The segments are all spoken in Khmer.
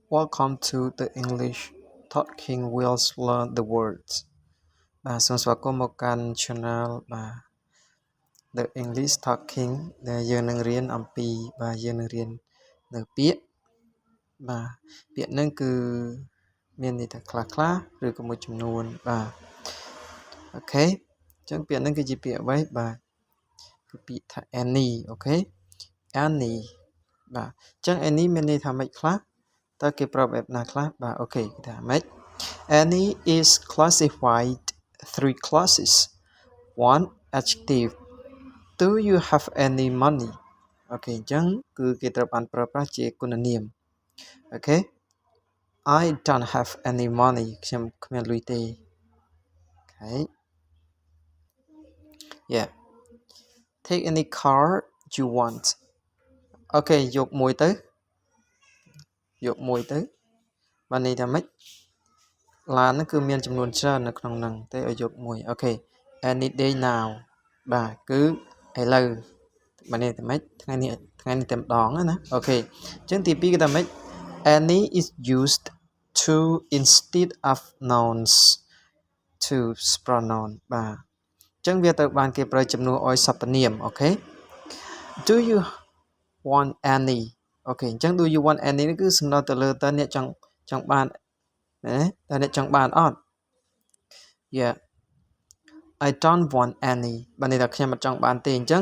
Welcome to the English Talking Wheels Learn the Words បាទសូមស្វាគមន៍មកកាន់ Channel បាទ The English Talking ដែលយើងនឹងរៀនអំពីបាទយើងនឹងរៀននៅពាក្យបាទពាក្យហ្នឹងគឺមានន័យថាខ្លះឬក៏មួយចំនួនបាទអូខេអញ្ចឹងពាក្យហ្នឹងគឺជាពាក្យអ្វីបាទគឺពាក្យថា any អូខេ any បាទអញ្ចឹង any មានន័យថាម៉េចខ្លះតើគេប្រាប់បែបណាខ្លះបាទអូខេគេថាម៉េច Any is classified three classes. One adjective. Do you have any money? អូខេអញ្ចឹងគឺគេត្រូវបានប្រើប្រាស់ជាគុណនាមអូខេ I don't have any money ខ្ញុំគ្មានលុយទេអូខេ Yeah. Take any car you want. អូខេយកមួយទៅបានន័យថាម៉េចឡានហ្នឹងគឺមានចំនួនច្រើននៅក្នុងហ្នឹងតែឲ្យយកមួយអូខេ any day now បាទគឺឥឡូវបានន័យថាម៉េចថ្ងៃនេះតែម្ដងណាអូខេអញ្ចឹងទី2គឺថាម៉េច any is used to instead of nouns to pronoun បាទអញ្ចឹងវាត្រូវបានគេប្រើជំនួសឲ្យសព្វនាមអូខេ Do you want any អូខេអញ្ចឹង Do you want any នេះគឺសំដៅទៅលើតើអ្នកចង់បានណាតើអ្នកចង់បានអត់ Yeah I don't want any បានន័យថាខ្ញុំមិនចង់បានទេអញ្ចឹង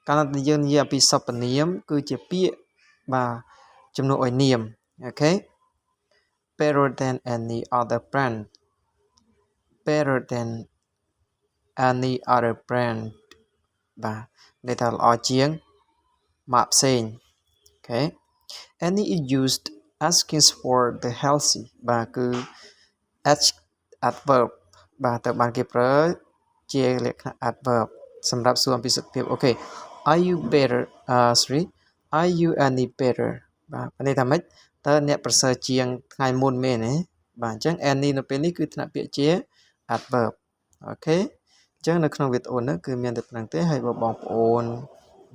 កាលណាយើងនិយាយអំពីសព្វនាមគឺជាពាក្យបាទជំនួសឲ្យនាមអូខេ Better than any other brand Better than any other brand បាទន័យថាល្អជាងម៉ាកផ្សេងអូខេ Any is used asking for the healthy បាទគឺ adverb បាទត្រូវបានគេប្រើជាលក្ខណៈ adverb សម្រាប់សួរអំពីសុខភាពអូខេ Are you better sorry Are you any better បាទន័យថាម៉េចតើអ្នកប្រសើរជាងថ្ងៃមុនមែនទេបាទអញ្ចឹង any នៅពេលនេះគឺថ្នាក់ពាក្យជា adverb អូខេអញ្ចឹងនៅក្នុងវីដេអូនេះគឺមានតែប៉ុណ្្នឹងទេហើយបើបងប្អូន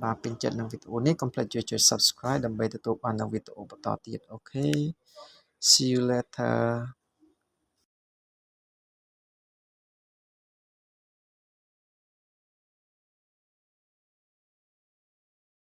បាទពេញចិត្តនឹងវីដេអូនេះកុំភ្លេចជួយ Subscribe ដើម្បីទទួលបាននូវវីដេអូបន្តទៀតអូខេ See you later